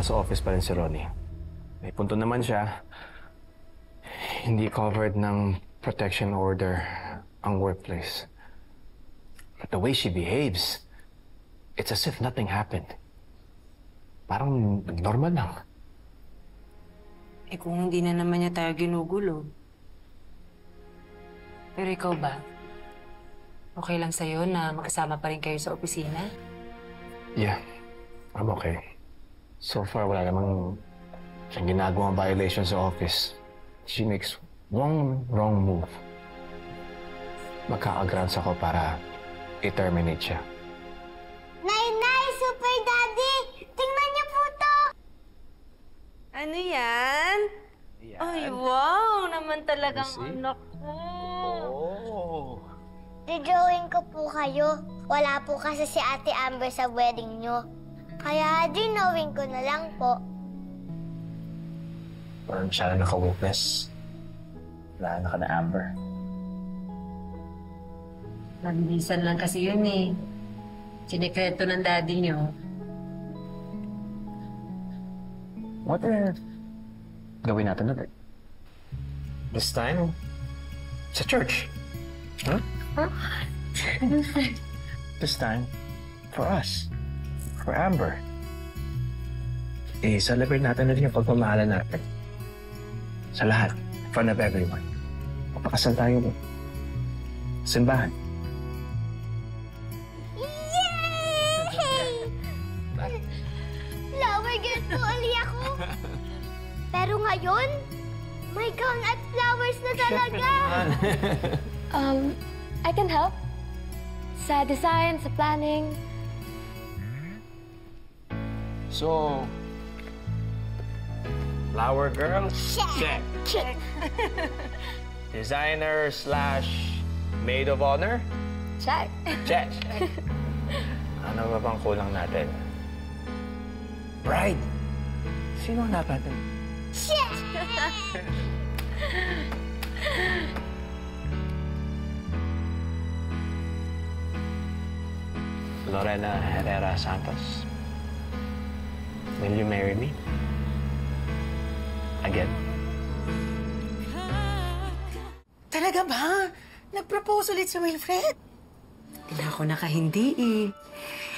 nasa office pa rin si Ronnie. May punto naman siya. Hindi covered ng protection order ang workplace. But the way she behaves, it's as if nothing happened. Parang normal lang. Eh kung hindi na naman niya tayo ginugulo. Pero ikaw ba? Okay lang sa'yo na magkasama pa rin kayo sa opisina? Yeah, I'm okay. So far, wala namang siyang ginagawang violation sa office. She makes one wrong move. Magkakagrants ako para i-terminate siya. Nay! Super Daddy! Tingnan niyo po to! Ano yan? Ay, wow! Naman talagang anak ko. Oh! Didrawing ko po kayo. Wala po kasi si Ate Amber sa wedding niyo. Kaya dinawing ko na lang po. Parang siya na naka-witness. Wala na ka na, Amber. Mabilisan lang kasi yun eh. Sinekreto ng daddy niyo. What if gawin natin ulit? This time, sa church. Huh? This time, for us. For Amber. I-celebrate natin na rin yung pagmamahalan natin. Sa lahat. In front of everyone. Magpakasal tayo mo. Simbahan. Yay! Flower girl po uli ako. Pero ngayon, may gown at flowers na talaga. I can help. Sa design, sa planning. So, flower girl? Check. Designer / maid of honor? Check. Check. Ano ba bang kulang natin? Bride. Sino hanap natin? Lorena Herrera Santos. Will you marry me? Again? Talaga ba? Nag-propose ulit si Wilfred? Hindi na ako nakahindi eh.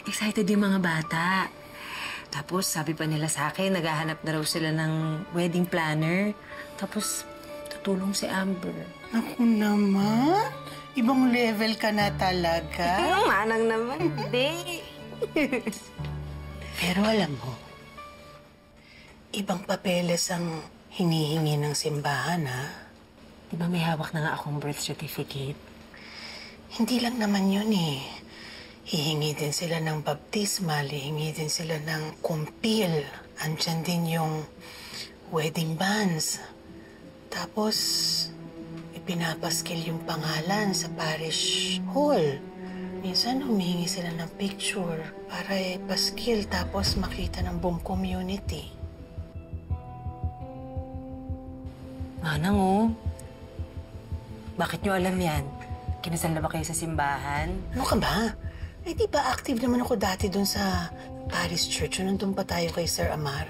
Excited yung mga bata. Tapos sabi pa nila sa akin, naghahanap na raw sila ng wedding planner. Tapos tutulong si Amber. Naku naman. Ibang level ka na talaga. Manang naman, hindi. Pero alam mo, ibang papeles ang hinihingi ng simbahan, ha? Di ba may hawak na nga akong birth certificate? Hindi lang naman yun eh. Hihingi din sila ng baptismal, hihingi din sila ng kumpil. Andyan din yung wedding bands. Tapos, ipinapaskil yung pangalan sa parish hall. Minsan, humihingi sila ng picture para ipaskil tapos makita ng buong community. Manang oh. Bakit nyo alam yan? Kinasal na ba kayo sa simbahan? Ano ka ba? Eh, di ba active naman ako dati dun sa Paris Church nandun pa tayo kay Sir Amar?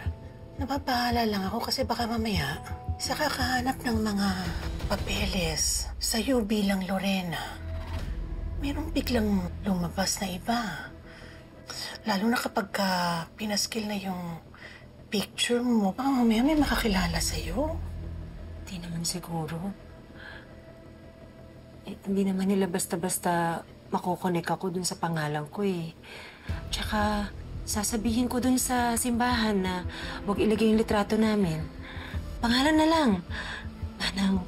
Napapahala lang ako kasi baka mamaya sa kakahanap ng mga papeles sa'yo bilang Lorena, mayroong biglang lumabas na iba. Lalo na kapag pinaskil na yung picture mo, baka mamaya may makakilala sa'yo. Hindi naman siguro. Eh, hindi naman nila basta-basta makokonek ako dun sa pangalan ko eh. Tsaka, sasabihin ko dun sa simbahan na huwag ilagay yung litrato namin. Pangalan na lang. Manang,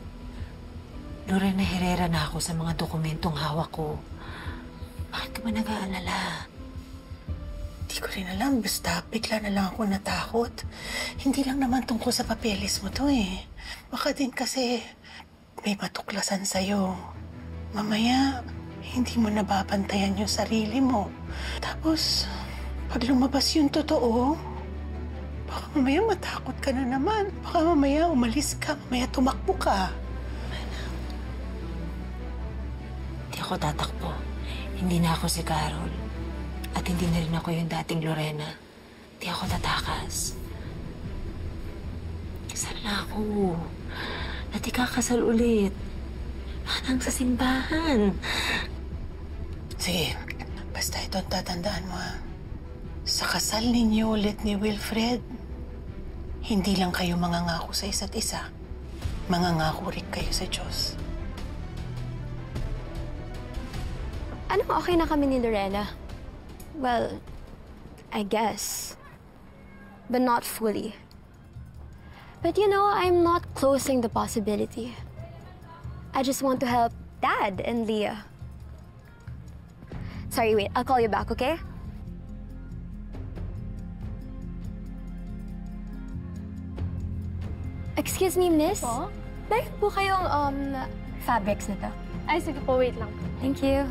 Lorena Herrera na ako sa mga dokumentong hawak ko. Bakit ka ba nag-aalala? Hindi ko rin alam. Basta bigla na lang ako natakot. Hindi lang naman tungkol sa papeles mo to eh. Baka din kasi may matuklasan sa'yo. Mamaya, hindi mo nababantayan yung sarili mo. Tapos, pag lumabas yung totoo, baka mamaya matakot ka na naman. Baka mamaya umalis ka, mamaya tumakbo ka. Hindi ako tatakbo. Hindi na ako si Carol. At hindi na rin ako yung dating Lorena. Hindi ako tatakas. kasal na ako. At ikakasal ulit. Manang sa simbahan. Sige, basta ito ang tatandaan mo, ha? Sa kasal ninyo ulit ni Wilfred, hindi lang kayo mangangako sa isa't isa. Mangangako rin kayo sa Diyos. Anong okay na kami ni Lorena? Well, I guess. But not fully. But you know, I'm not closing the possibility. I just want to help Dad and Leah. Sorry, wait. I'll call you back, okay? Excuse me, miss? Po? Bakit po kayong, fabrics nito? Ay, sige po, wait lang. Thank you.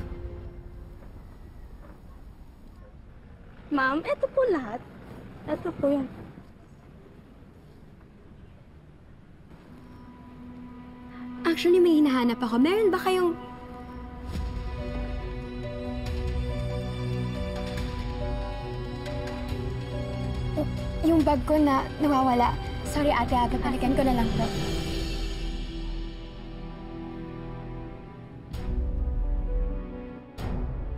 Ma'am, eto po lahat. Eto po yun. Actually, may hinahanap ako. Meron ba kayong... Yung bag ko na nawawala. Sorry, ate, balikan ko na lang po.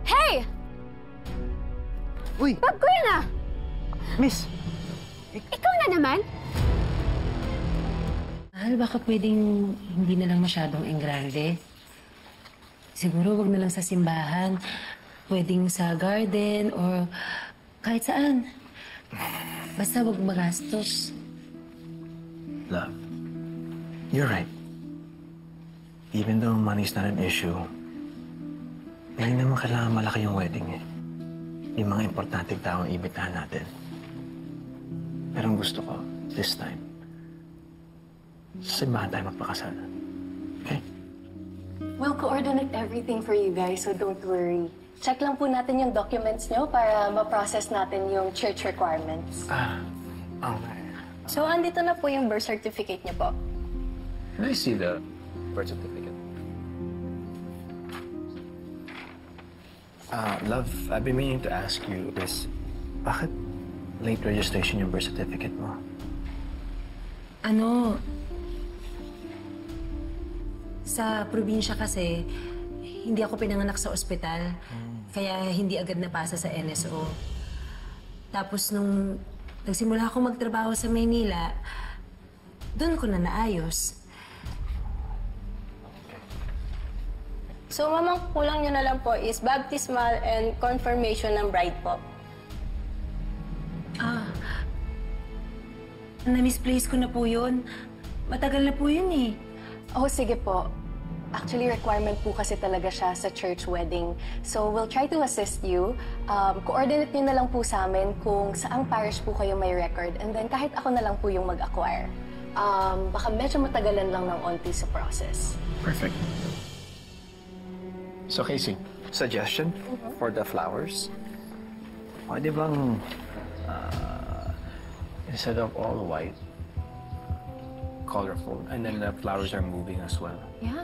Hey! Uy! Bag ko yun ah! Miss! Ikaw na naman? Mahal, baka pwedeng hindi na lang masyadong engrande. Siguro wag na lang sa simbahan. Pwedeng sa garden or kahit saan. Basta wag magastos. Love, you're right. Even though money's not an issue, hindi naman kailangan malaki yung wedding eh. Yung mga importanteng taong ibitahan natin. Pero ang gusto ko, this time, sa simbahan tayo magpakasal. Okay? We'll coordinate everything for you guys, so don't worry. Check lang po natin yung documents nyo para ma-process natin yung church requirements. Okay. So, andito na po yung birth certificate niyo po. Can I see the birth certificate? Love, I've been meaning to ask you this. Bakit late registration yung birth certificate mo? Sa probinsya kasi, hindi ako pinanganak sa ospital. Kaya hindi agad napasa sa NSO. Tapos nung nagsimula akong magtrabaho sa Maynila, doon ko na naayos. So, mamang kulang nyo na lang po is baptismal and confirmation ng bride po. Na-misplace ko na po yun. Matagal na po yun eh. Oh, sige po. Actually, requirement po kasi talaga siya sa church wedding. So, we'll try to assist you. Coordinate nyo na lang po sa amin kung saang parish po kayo may record. And then, kahit ako na lang po yung mag-acquire. Baka medyo matagalan lang ng onti sa process. Perfect. So, Casey, suggestion for the flowers? Pwede bang, instead of all white, colorful, and then the flowers are moving as well? Yeah.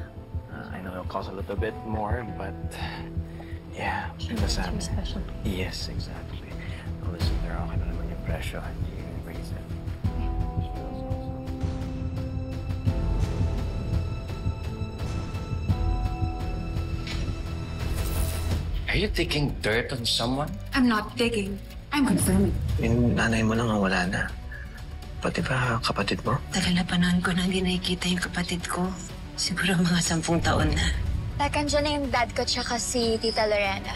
I know it'll cost a little bit more, but yeah, understand. Special. Yes, exactly. Now, listen, they're okay na naman yung presyo. Hindi yung raise it. Are you taking dirt on someone? I'm not digging. I'm confirming. Yung nanay mo lang ang wala na. Pati ba kapatid mo? Tagal na panahon ko nang hindi nakikita yung kapatid ko. Siguro mga 10 taon na. Like, andyan na yung dad ko tsaka si Tita Lorena.